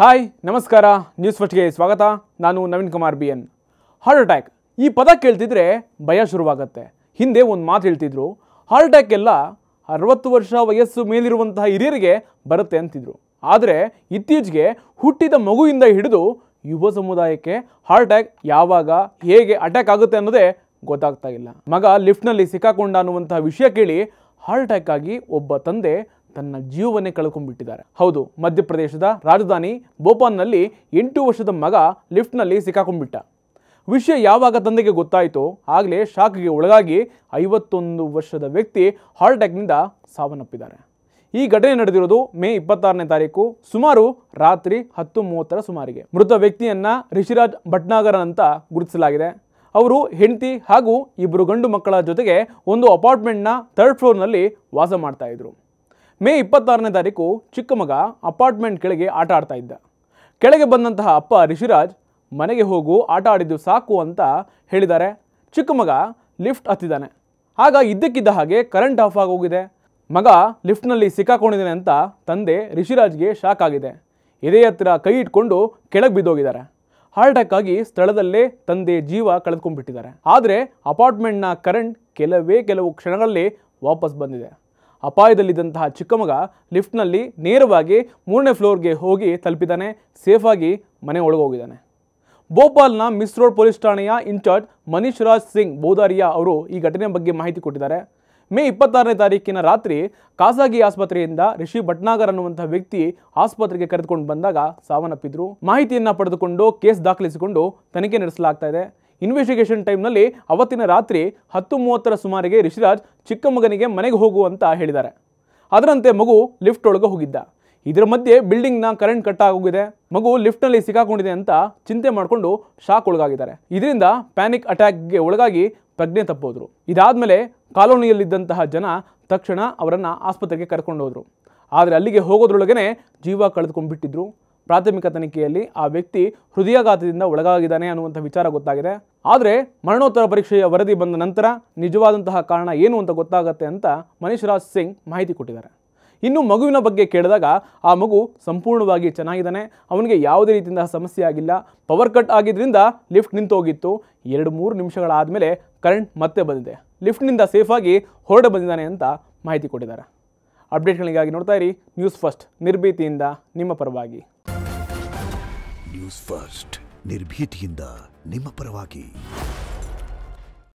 Hi ನಮಸ್ಕಾರ news ಫಸ್ಟ್ಗೆ ಸ್ವಾಗತ. ನಾನು Naveen Kumar BN. Heart attack ಈ ಪದ ಕೇಳ್ತಿದ್ರೆ ಭಯ ಶುರುವಾಗುತ್ತೆ. ಹಿಂದೆ ಒಂದು ಮಾತು ಹೇಳ್ತಿದ್ರು, ಹಾರ್ಟ್ ಅಟ್ಯಾಕ್ ಎಲ್ಲ 60 ವರ್ಷ ವಯಸ್ಸು ಮೇಲಿರುವಂತಹ ಹಿರಿಯರಿಗೆ ಬರುತ್ತೆ ಅಂತಿದ್ರು. ಆದರೆ ಇತ್ತೀಚೆಗೆ ಹುಟ್ಟಿದ ಮಗುವಿಂದ ಹಿಡಿದು ಯುವ ಸಮುದಾಯಕ್ಕೆ ಹಾರ್ಟ್ ಅಟ್ಯಾಕ್ ಯಾವಾಗ ಹೇಗೆ ಅಟ್ಯಾಕ್ ಆಗುತ್ತೆ ಅನ್ನೋದೇ ಗೊತ್ತಾಗ್ತಾ ಇಲ್ಲ. ಮಗ ಲಿಫ್ಟ್ನಲ್ಲಿ ಸಿಕ್ಕಾಕೊಂಡ ಅನ್ನುವಂತಹ ವಿಷಯ ಕೇಳಿ ಹಾರ್ಟ್ ಅಟ್ಯಾಕ್ ಆಗಿ ಒಬ್ಬ ತಂದೆ ತನ್ನ ಜೀವವನ್ನೇ ಕಳ್ಕೊಂಡ್ಬಿಟ್ಟಿದ್ದಾರೆ. ಹೌದು, ಮಧ್ಯಪ್ರದೇಶದ ರಾಜಧಾನಿ ಭೋಪಾಲ್ನಲ್ಲಿ 8 ವರ್ಷದ ಮಗ ಲಿಫ್ಟ್ನಲ್ಲಿ ಸಿಕ್ಕಾಕೊಂಡ್ಬಿಟ್ಟ. ವಿಷಯ ಯಾವಾಗ ತಂದೆಗೆ ಗೊತ್ತಾಯಿತೋ ಆಗಲೇ ಶಾಕ್ಗೆ ಒಳಗಾಗಿ 51 ವರ್ಷದ ವ್ಯಕ್ತಿ ಹಾರ್ಟ್ ಅಟ್ಯಾಕ್ನಿಂದ ಸಾವನ್ನಪ್ಪಿದ್ದಾರೆ. ಈ ಘಟನೆ ನಡೆದಿರೋದು ಮೇ 26ನೇ ತಾರೀಕು ಸುಮಾರು ರಾತ್ರಿ 10:30 ಸುಮಾರಿಗೆ. ಮೃತ ವ್ಯಕ್ತಿಯನ್ನ ರಿಷಿರಾಜ್ ಭಟ್ನಾಗರ್ ಅಂತ ಗುರುತಿಸಲಾಗಿದೆ. ಅವರು ಹೆಂಡತಿ ಹಾಗೂ 2 ಗಂಡು ಮಕ್ಕಳ ಜೊತೆಗೆ ಒಂದು ಅಪಾರ್ಟ್ಮೆಂಟ್ನ 3rd ಫ್ಲೋರ್ನಲ್ಲಿ ವಾಸ ಮಾಡ್ತಾ ಇದ್ರು. ಮೇ 26ನೇ ತಾರೀಕು ಚಿಕ್ಕ ಮಗ ಅಪಾರ್ಟ್ಮೆಂಟ್ ಕೆಳಗೆ ಆಟ ಆಡ್ತಾ ಇದ್ದ. ಕೆಳಗೆ ಬಂದಂತಹ ಅಪ್ಪ ರಿಷಿರಾಜ್ ಮನೆಗೆ ಹೋಗು, ಆಟ ಆಡಿದ್ದು ಸಾಕು ಅಂತ ಹೇಳಿದ್ದಾರೆ. ಚಿಕ್ಕ ಮಗ ಲಿಫ್ಟ್ ಹತ್ತಿದ್ದಾನೆ. ಆಗ ಇದ್ದಕ್ಕಿದ್ದ ಹಾಗೆ ಕರೆಂಟ್ ಆಫ್ ಆಗೋಗಿದೆ. ಮಗ ಲಿಫ್ಟ್ನಲ್ಲಿ ಸಿಕ್ಕಾಕೊಂಡಿದ್ದಾನೆ ಅಂತ ತಂದೆ ರಿಷಿರಾಜ್ಗೆ ಶಾಕ್ ಆಗಿದೆ. ಎದೆ ಹತ್ತಿರ ಕೈ ಇಟ್ಕೊಂಡು ಕೆಳಗೆ ಬಿದ್ದೋಗಿದ್ದಾರೆ. ಹಾರ್ಟ್ ಅಟ್ಯಾಕ್ ಆಗಿ ಸ್ಥಳದಲ್ಲೇ ತಂದೆ ಜೀವ ಕಳೆದುಕೊಂಡ್ಬಿಟ್ಟಿದ್ದಾರೆ. ಆದರೆ ಅಪಾರ್ಟ್ಮೆಂಟ್ನ ಕರೆಂಟ್ ಕೆಲವು ಕ್ಷಣಗಳಲ್ಲಿ ವಾಪಸ್ ಬಂದಿದೆ. ಅಪಾಯದಲ್ಲಿದ್ದಂತಹ ಚಿಕ್ಕ ಮಗ ಲಿಫ್ಟ್ನಲ್ಲಿ ನೇರವಾಗಿ 3ನೇ ಫ್ಲೋರ್ಗೆ ಹೋಗಿ ತಲುಪಿದ್ದಾನೆ. ಸೇಫಾಗಿ ಮನೆ ಒಳಗೋಗಿದ್ದಾನೆ. ಭೋಪಾಲ್ನ ಮಿಸ್ ರೋಡ್ ಪೊಲೀಸ್ ಠಾಣೆಯ ಇನ್ಚಾರ್ಜ್ ಮನೀಶ್ ರಾಜ್ ಸಿಂಗ್ ಬೌದಾರಿಯಾ ಅವರು ಈ ಘಟನೆ ಬಗ್ಗೆ ಮಾಹಿತಿ ಕೊಟ್ಟಿದ್ದಾರೆ. ಮೇ 26ನೇ ತಾರೀಕಿನ ರಾತ್ರಿ ಖಾಸಗಿ ಆಸ್ಪತ್ರೆಯಿಂದ ರಿಷಿ ಭಟ್ನಾಗರ್ ಅನ್ನುವಂತಹ ವ್ಯಕ್ತಿ ಆಸ್ಪತ್ರೆಗೆ ಕರೆದುಕೊಂಡು ಬಂದಾಗ ಸಾವನ್ನಪ್ಪಿದ್ರು. ಮಾಹಿತಿಯನ್ನ ಪಡೆದುಕೊಂಡು ಕೇಸ್ ದಾಖಲಿಸಿಕೊಂಡು ತನಿಖೆ ನಡೆಸಲಾಗ್ತಾ ಇದೆ. ಇನ್ವೆಸ್ಟಿಗೇಷನ್ ಟೈಮ್ನಲ್ಲಿ ಅವತ್ತಿನ ರಾತ್ರಿ 10:30 ಸುಮಾರಿಗೆ ರಿಷಿರಾಜ್ ಚಿಕ್ಕ ಮಗನಿಗೆ ಮನೆಗೆ ಹೋಗು ಅಂತ ಹೇಳಿದ್ದಾರೆ. ಅದರಂತೆ ಮಗು ಲಿಫ್ಟ್ ಒಳಗೆ ಹೋಗಿದ್ದ. ಇದರ ಮಧ್ಯೆ ಬಿಲ್ಡಿಂಗ್ನ ಕರೆಂಟ್ ಕಟ್ ಆಗೋಗಿದೆ. ಮಗು ಲಿಫ್ಟ್ನಲ್ಲಿ ಸಿಕ್ಕಾಕೊಂಡಿದೆ ಅಂತ ಚಿಂತೆ ಮಾಡಿಕೊಂಡು ಶಾಕ್ ಒಳಗಾಗಿದ್ದಾರೆ. ಇದರಿಂದ ಪ್ಯಾನಿಕ್ ಅಟ್ಯಾಕ್ಗೆ ಒಳಗಾಗಿ ಪ್ರಜ್ಞೆ ತಪ್ಪೋದ್ರು. ಇದಾದ್ಮೇಲೆ ಕಾಲೋನಿಯಲ್ಲಿದ್ದಂತಹ ಜನ ತಕ್ಷಣ ಅವರನ್ನ ಆಸ್ಪತ್ರೆಗೆ ಕರ್ಕೊಂಡು ಹೋದ್ರು. ಆದರೆ ಅಲ್ಲಿಗೆ ಹೋಗೋದ್ರೊಳಗನೆ ಜೀವ ಕಳೆದುಕೊಂಡ್ಬಿಟ್ಟಿದ್ರು. ಪ್ರಾಥಮಿಕ ತನಿಖೆಯಲ್ಲಿ ಆ ವ್ಯಕ್ತಿ ಹೃದಯಾಘಾತದಿಂದ ಒಳಗಾಗಿದ್ದಾನೆ ಅನ್ನುವಂಥ ವಿಚಾರ ಗೊತ್ತಾಗಿದೆ. ಆದರೆ ಮರಣೋತ್ತರ ಪರೀಕ್ಷೆಯ ವರದಿ ಬಂದ ನಂತರ ನಿಜವಾದಂತಹ ಕಾರಣ ಏನು ಅಂತ ಗೊತ್ತಾಗುತ್ತೆ ಅಂತ ಮನೀಶ್ ರಾಜ್ ಸಿಂಗ್ ಮಾಹಿತಿ ಕೊಟ್ಟಿದ್ದಾರೆ. ಇನ್ನು ಮಗುವಿನ ಬಗ್ಗೆ ಕೇಳಿದಾಗ ಆ ಮಗು ಸಂಪೂರ್ಣವಾಗಿ ಚೆನ್ನಾಗಿದ್ದಾನೆ. ಅವನಿಗೆ ಯಾವುದೇ ರೀತಿಯಿಂದ ಸಮಸ್ಯೆ ಆಗಿಲ್ಲ. ಪವರ್ ಕಟ್ ಆಗಿದ್ದರಿಂದ ಲಿಫ್ಟ್ ನಿಂತೋಗಿತ್ತು. 2-3 ನಿಮಿಷಗಳಾದಮೇಲೆ ಕರೆಂಟ್ ಮತ್ತೆ ಬಂದಿದೆ. ಲಿಫ್ಟ್ನಿಂದ ಸೇಫಾಗಿ ಹೊರಡೆ ಬಂದಿದ್ದಾನೆ ಅಂತ ಮಾಹಿತಿ ಕೊಟ್ಟಿದ್ದಾರೆ. ಅಪ್ಡೇಟ್ಗಳಿಗಾಗಿ ನೋಡ್ತಾ ಇರಿ ನ್ಯೂಸ್ ಫಸ್ಟ್, ನಿರ್ಭೀತಿಯಿಂದ ನಿಮ್ಮ ಪರವಾಗಿ. ನ್ಯೂಸ್ ಫಸ್ಟ್, ನಿರ್ಭೀತಿಯಿಂದ ನಿಮ್ಮ ಪರವಾಗಿ.